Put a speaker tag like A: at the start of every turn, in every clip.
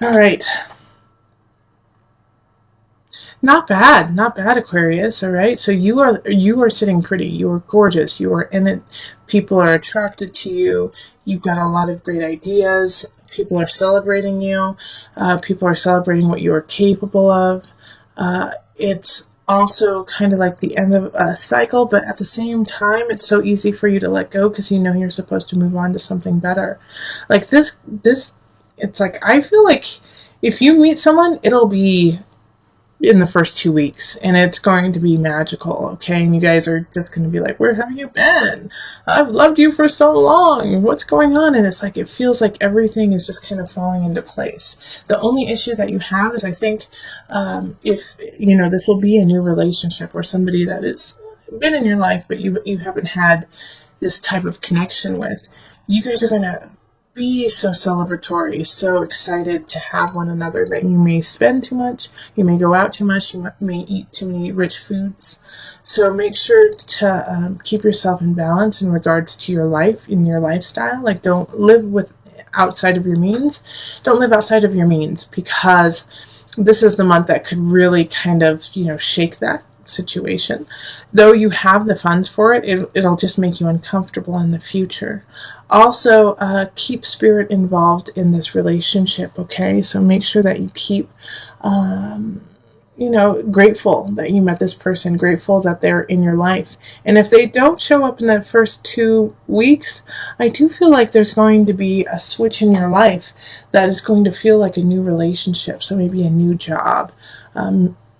A: All right. Not bad, Aquarius. All right. So you are sitting pretty. You are gorgeous. You are in it. People are attracted to you. You've got a lot of great ideas. People are celebrating you. People are celebrating what you are capable of. It's also kind of like the end of a cycle, but at the same time, it's so easy for you to let go because you know you're supposed to move on to something better. Like this, it's like I feel like if you meet someone, it'll be in the first 2 weeks and it's going to be magical, okay? And you guys are just going to be like, where have you been? I've loved you for so long. What's going on? And it's like, it feels like everything is just kind of falling into place. The only issue that you have is I think if, this will be a new relationship or somebody that has been in your life, but you haven't had this type of connection with, you guys are going to be so celebratory, so excited to have one another that you may spend too much, you may go out too much, you may eat too many rich foods. So make sure to keep yourself in balance in regards to your life, in your lifestyle. Like don't live with outside of your means. Don't live outside of your means because this is the month that could really kind of, shake that situation. Though you have the funds for it'll just make you uncomfortable in the future. Also, keep spirit involved in this relationship, okay? So make sure that you keep, grateful that you met this person, grateful that they're in your life. And if they don't show up in the first 2 weeks, I do feel like there's going to be a switch in your life that is going to feel like a new relationship. So maybe a new job.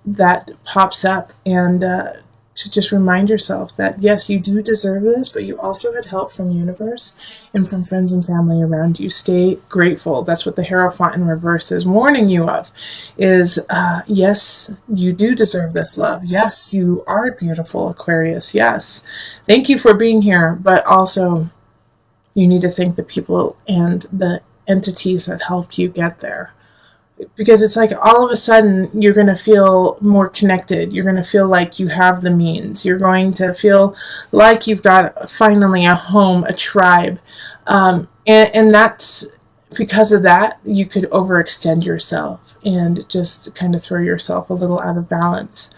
A: That pops up and to just remind yourself that yes, you do deserve this, but you also had help from universe and from friends and family around you. Stay grateful. That's what the Hierophant in reverse is warning you of, is yes, you do deserve this love. Yes, you are beautiful, Aquarius. Yes, thank you for being here, but also you need to thank the people and the entities that helped you get there, because it's like all of a sudden you're going to feel more connected. You're going to feel like you have the means. You're going to feel like you've got finally a home, a tribe. And that's because of that, you could overextend yourself and just kind of throw yourself a little out of balance.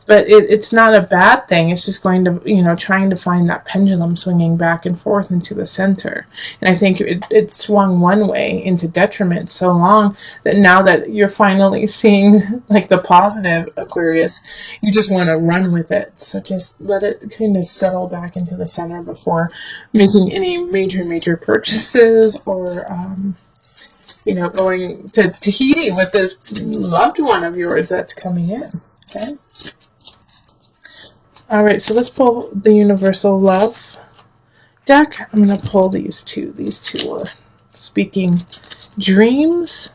A: But it's not a bad thing. It's just going to, trying to find that pendulum swinging back and forth into the center. And I think it swung one way into detriment so long that now that you're finally seeing like the positive, Aquarius, you just want to run with it. So just let it kind of settle back into the center before making any major purchases or, going to Tahiti with this loved one of yours that's coming in. Okay. All right, so let's pull the Universal Love deck. I'm going to pull these two. These two are speaking dreams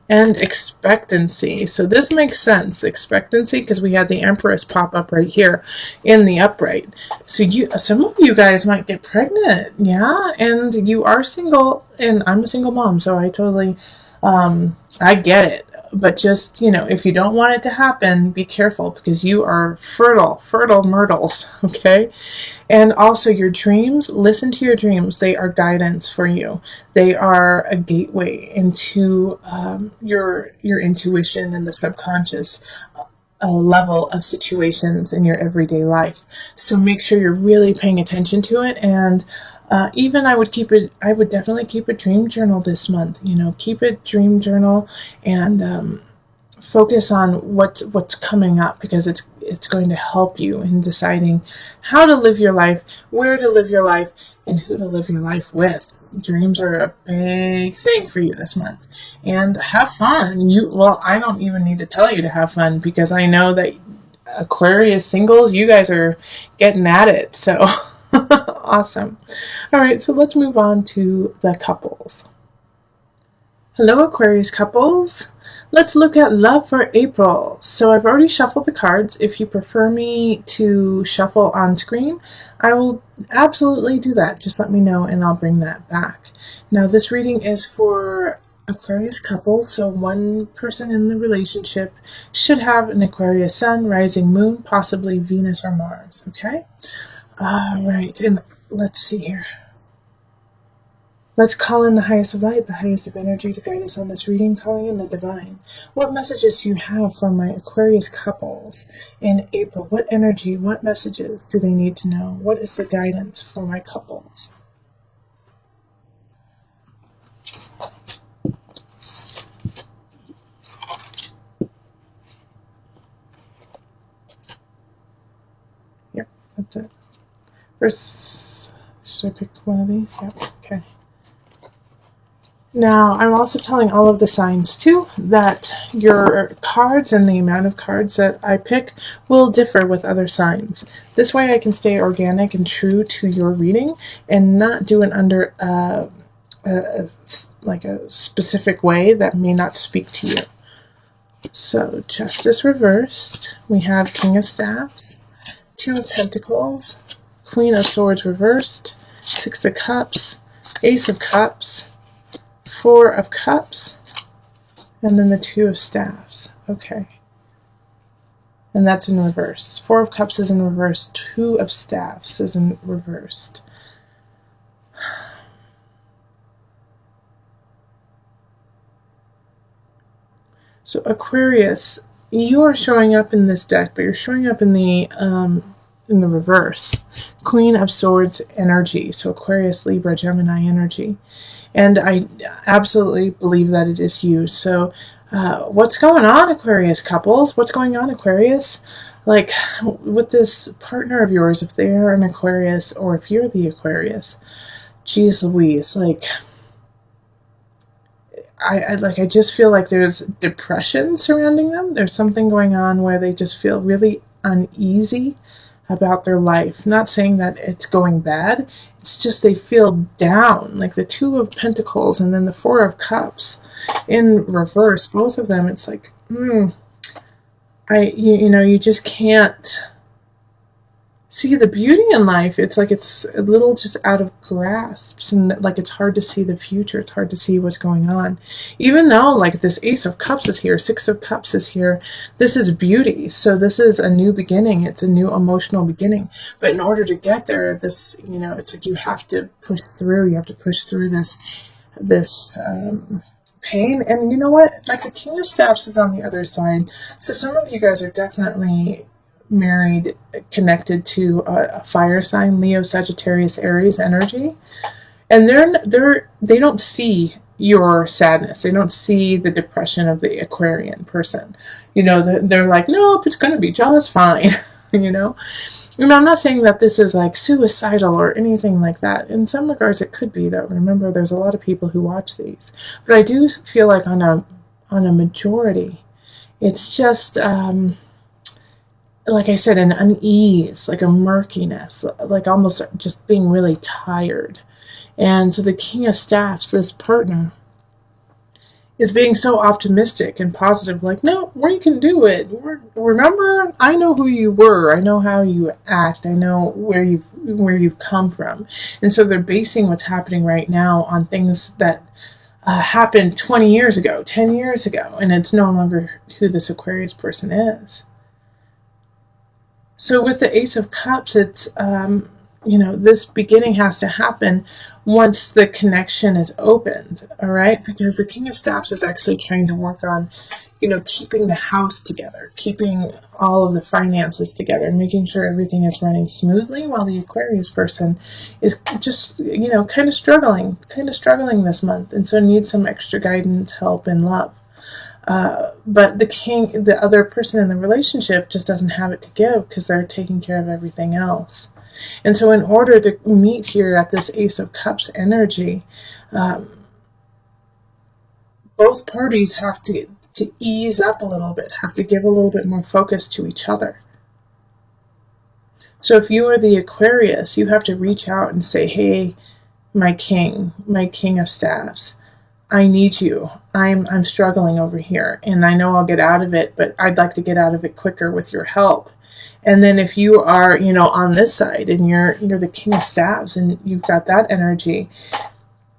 A: and expectancy. So this makes sense, expectancy, because we had the Empress pop up right here in the upright. So some of you guys might get pregnant, yeah, and you are single, and I'm a single mom, so I totally, I get it. But just, if you don't want it to happen, be careful because you are fertile myrtles, okay? And also your dreams, listen to your dreams. They are guidance for you. They are a gateway into your intuition and the subconscious level of situations in your everyday life. So make sure you're really paying attention to it. And even I would definitely keep a dream journal this month. Keep a dream journal and focus on what's coming up, because it's going to help you in deciding how to live your life, where to live your life, and who to live your life with. Dreams are a big thing for you this month. And have fun. I don't even need to tell you to have fun, because I know that Aquarius singles, you guys are getting at it. So awesome. All right, so let's move on to the couples. Hello, Aquarius couples. Let's look at love for April. So I've already shuffled the cards. If you prefer me to shuffle on screen, I will absolutely do that. Just let me know and I'll bring that back. Now this reading is for Aquarius couples. So one person in the relationship should have an Aquarius sun, rising moon, possibly Venus or Mars. Okay? All right, and let's see here. Let's call in the highest of light, the highest of energy to guide us on this reading, calling in the divine. What messages do you have for my Aquarius couples in April? What energy, what messages do they need to know? What is the guidance for my couples? Yep, that's it. First, should I pick one of these? Yep, okay. Now, I'm also telling all of the signs, too, that your cards and the amount of cards that I pick will differ with other signs. This way I can stay organic and true to your reading and not do it under like a specific way that may not speak to you. So, Justice reversed. We have King of Staffs, Two of Pentacles, Queen of Swords reversed, Six of Cups, Ace of Cups, Four of Cups, and then the Two of Staffs. Okay. And that's in reverse. Four of Cups is in reverse. Two of Staffs is in reversed. So Aquarius, you are showing up in this deck, but you're showing up in the reverse. Queen of Swords energy. So Aquarius, Libra, Gemini energy. And I absolutely believe that it is you. So what's going on, Aquarius couples? What's going on, Aquarius? Like, with this partner of yours, if they are an Aquarius or if you're the Aquarius, geez Louise, like, I just feel like there's depression surrounding them. There's something going on where they just feel really uneasy about their life. Not saying that it's going bad. It's just they feel down. Like the Two of Pentacles and then the Four of Cups in reverse. Both of them, it's like, you just can't see the beauty in life. It's like it's a little just out of grasps, and like it's hard to see the future. It's hard to see what's going on. Even though like this Ace of Cups is here, Six of Cups is here, this is beauty. So this is a new beginning. It's a new emotional beginning. But in order to get there, this, it's like you have to push through. You have to push through this pain. And you know what? Like the King of Staffs is on the other side. So some of you guys are definitely married, connected to a fire sign, Leo, Sagittarius, Aries energy, and they don't see your sadness. They don't see the depression of the Aquarian person. They're like, nope, it's going to be just fine. And I'm not saying that this is like suicidal or anything like that. In some regards, it could be, though. Remember, there's a lot of people who watch these, but I do feel like on a majority, it's just like I said, an unease, like a murkiness, like almost just being really tired. And so the King of Staffs, this partner, is being so optimistic and positive, like, no, we can do it. Remember, I know who you were. I know how you act. I know where you've come from. And so they're basing what's happening right now on things that happened 20 years ago, 10 years ago, and it's no longer who this Aquarius person is. So with the Ace of Cups, it's, this beginning has to happen once the connection is opened, all right? Because the King of Staffs is actually trying to work on, keeping the house together, keeping all of the finances together, making sure everything is running smoothly, while the Aquarius person is just, kind of struggling this month, and so needs some extra guidance, help, and love. But the other person in the relationship just doesn't have it to give because they're taking care of everything else. And so in order to meet here at this Ace of Cups energy, both parties have to ease up a little bit, have to give a little bit more focus to each other. So if you are the Aquarius, you have to reach out and say, hey, my King of Staffs, I need you. I'm struggling over here, and I know I'll get out of it, but I'd like to get out of it quicker with your help. And then if you are, on this side and you're the King of Staffs and you've got that energy,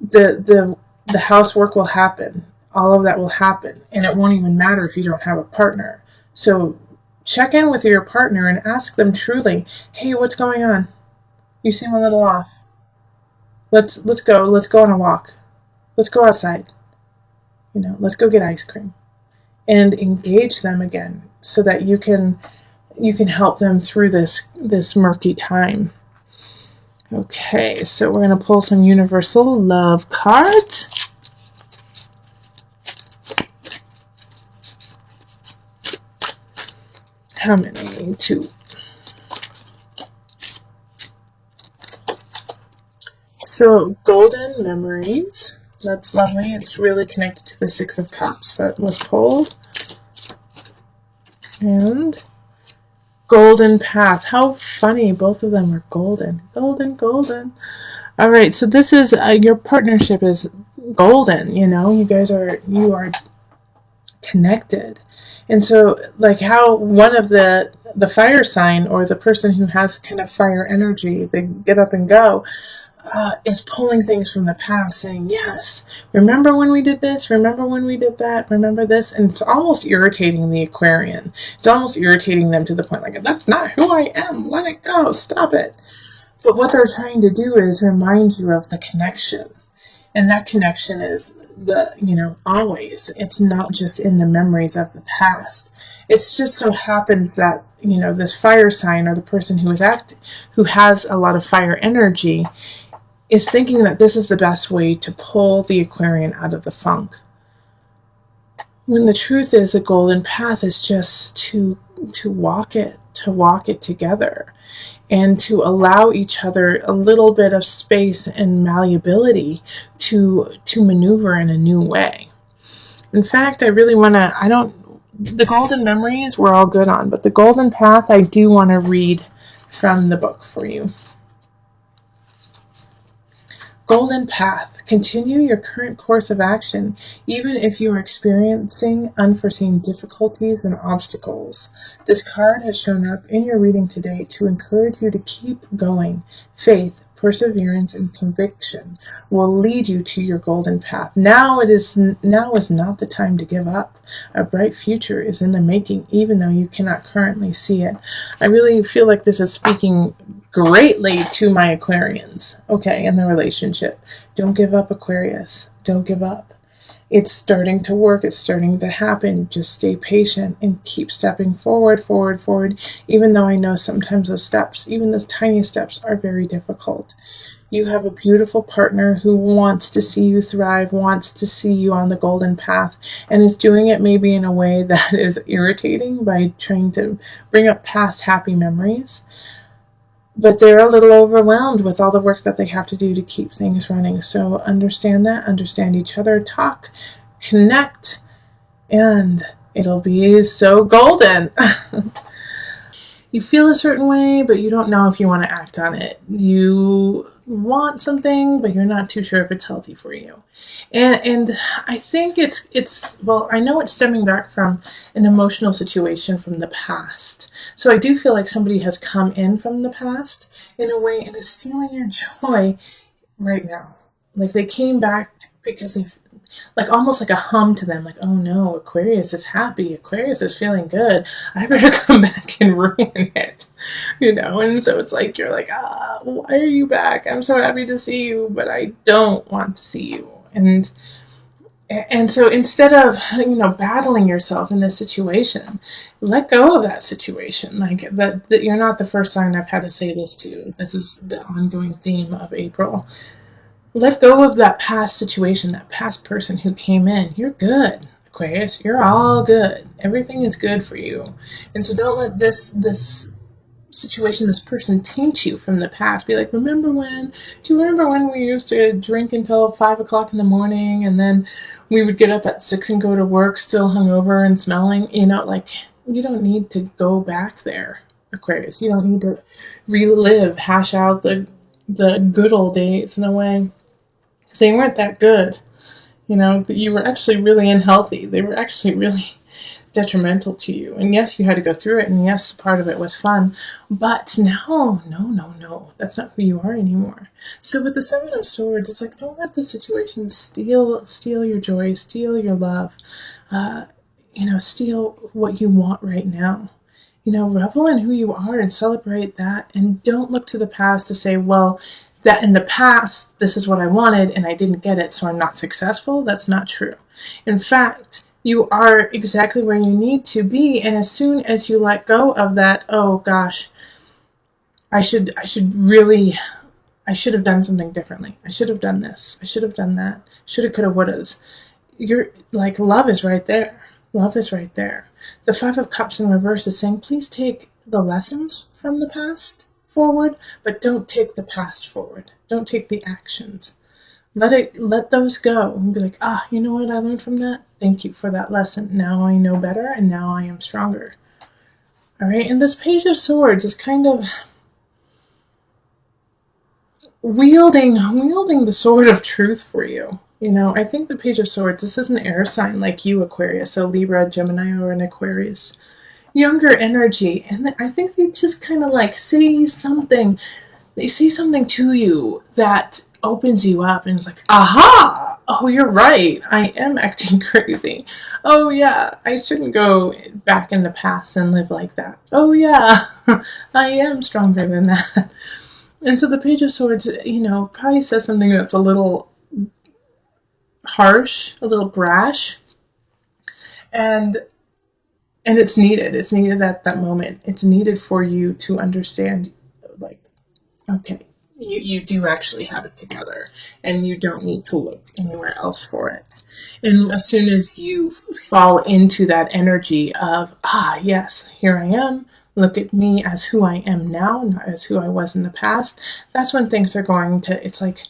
A: the housework will happen. All of that will happen, and it won't even matter if you don't have a partner. So check in with your partner and ask them truly, hey, what's going on? You seem a little off. Let's go. Let's go on a walk. Let's go outside. Let's go get ice cream, and engage them again so that you can help them through this murky time. Okay, so we're going to pull some universal love cards. How many? 2. So, golden memories. That's lovely. It's really connected to the 6 of Cups that was pulled. And golden path. How funny. Both of them are golden. Golden, golden. All right. So this is, your partnership is golden. You are connected. And so, like how one of the fire sign, or the person who has kind of fire energy, they get up and go, is pulling things from the past, saying, yes, remember when we did this? Remember when we did that? Remember this? And it's almost irritating the Aquarian. It's almost irritating them to the point, like, that's not who I am. Let it go. Stop it. But what they're trying to do is remind you of the connection. And that connection is always. It's not just in the memories of the past. It just so happens that, this fire sign, or the person who has a lot of fire energy, is thinking that this is the best way to pull the Aquarian out of the funk. When the truth is, a golden path is just to walk it together, and to allow each other a little bit of space and malleability to maneuver in a new way. In fact, I really want to, the golden memories we're all good on, but the golden path I do want to read from the book for you. Golden path. Continue your current course of action, even if you are experiencing unforeseen difficulties and obstacles. This card has shown up in your reading today to encourage you to keep going. Faith, perseverance, and conviction will lead you to your golden path. Now is not the time to give up. A bright future is in the making, even though you cannot currently see it. I really feel like this is speaking greatly to my Aquarians, okay, in the relationship. Don't give up, Aquarius. Don't give up. It's starting to work. It's starting to happen. Just stay patient and keep stepping forward, even though I know sometimes those steps, even those tiny steps, are very difficult. You have a beautiful partner who wants to see you thrive, wants to see you on the golden path, and is doing it maybe in a way that is irritating by trying to bring up past happy memories. But they're a little overwhelmed with all the work that they have to do to keep things running. So understand that, understand each other, talk, connect, and it'll be so golden. You feel a certain way, but you don't know if you want to act on it. You want something, but you're not too sure if it's healthy for you. And I think I know it's stemming back from an emotional situation from the past. So I do feel like somebody has come in from the past in a way and is stealing your joy right now. Like they came back because of, like almost like a hum to them, like, oh no, Aquarius is happy, Aquarius is feeling good, I better come back and ruin it, and so it's like, you're like, why are you back? I'm so happy to see you, but I don't want to see you. And so instead of, battling yourself in this situation, let go of that situation. Like that you're not the first sign I've had to say this to. This is the ongoing theme of April. Let go of that past situation, that past person who came in. You're good, Aquarius. You're all good. Everything is good for you. And so don't let this situation, this person, taint you from the past. Be like, do you remember when we used to drink until 5 o'clock in the morning, and then we would get up at 6 and go to work still hungover and smelling? You don't need to go back there, Aquarius. You don't need to relive, hash out the good old days in a way. Because they weren't that good. You were actually really unhealthy. They were actually really detrimental to you. And yes, you had to go through it, and yes, part of it was fun. But no. That's not who you are anymore. So with the 7 of Swords, it's like, don't let the situation steal your joy, steal your love, steal what you want right now. Revel in who you are and celebrate that, and don't look to the past to say, well, that in the past, this is what I wanted and I didn't get it, so I'm not successful. That's not true. In fact, you are exactly where you need to be. And as soon as you let go of that, oh gosh, I should have done something differently. I should have done this. I should have done that. Shoulda, coulda, wouldas. You're like, love is right there. Love is right there. The Five of Cups in reverse is saying, please take the lessons from the past forward, but don't take the past forward. Don't take the actions. Let those go and be like, you know what I learned from that? Thank you for that lesson. Now I know better and now I am stronger. All right. And this Page of Swords is kind of wielding the sword of truth for you. You know, I think the Page of Swords, this is an air sign like you, Aquarius, so Libra, Gemini, or an Aquarius. Younger energy, and I think they just kind of like say something to you that opens you up and it's like, aha, oh, you're right, I am acting crazy. Oh yeah, I shouldn't go back in the past and live like that. Oh yeah, I am stronger than that. And so the Page of Swords, you know, probably says something that's a little harsh, a little brash, and it's needed. It's needed at that moment. It's needed for you to understand, like, okay, you do actually have it together, and you don't need to look anywhere else for it. And as soon as you fall into that energy of, yes, here I am, look at me as who I am now, not as who I was in the past, that's when things are going to, it's like,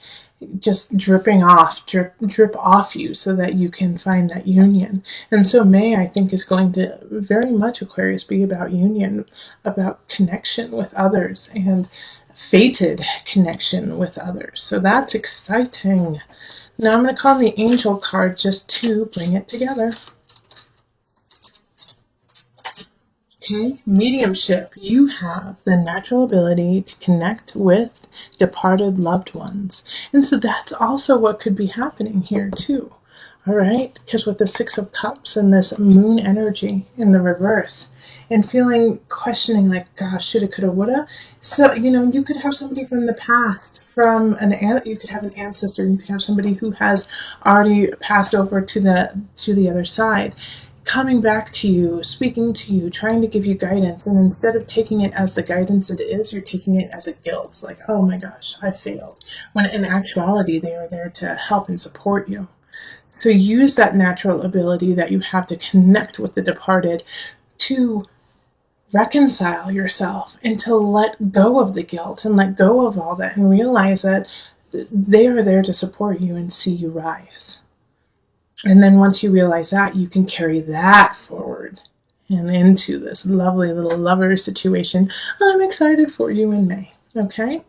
A: just drip off you so that you can find that union. And so May, I think, is going to very much, Aquarius, be about union, about connection with others and fated connection with others. So that's exciting. Now I'm going to call the angel card just to bring it together. Okay, mediumship. You have the natural ability to connect with departed loved ones. And so that's also what could be happening here too. All right, because with the Six of Cups and this moon energy in the reverse and questioning like, gosh, shoulda, coulda, woulda. So, you know, you could have somebody from the past, you could have an ancestor, you could have somebody who has already passed over to the other side, coming back to you, speaking to you, trying to give you guidance. And instead of taking it as the guidance it is, you're taking it as a guilt. Like, oh my gosh, I failed. When in actuality, they are there to help and support you. So use that natural ability that you have to connect with the departed to reconcile yourself and to let go of the guilt and let go of all that and realize that they are there to support you and see you rise. And then once you realize that, you can carry that forward and into this lovely little lover situation. I'm excited for you in May, okay?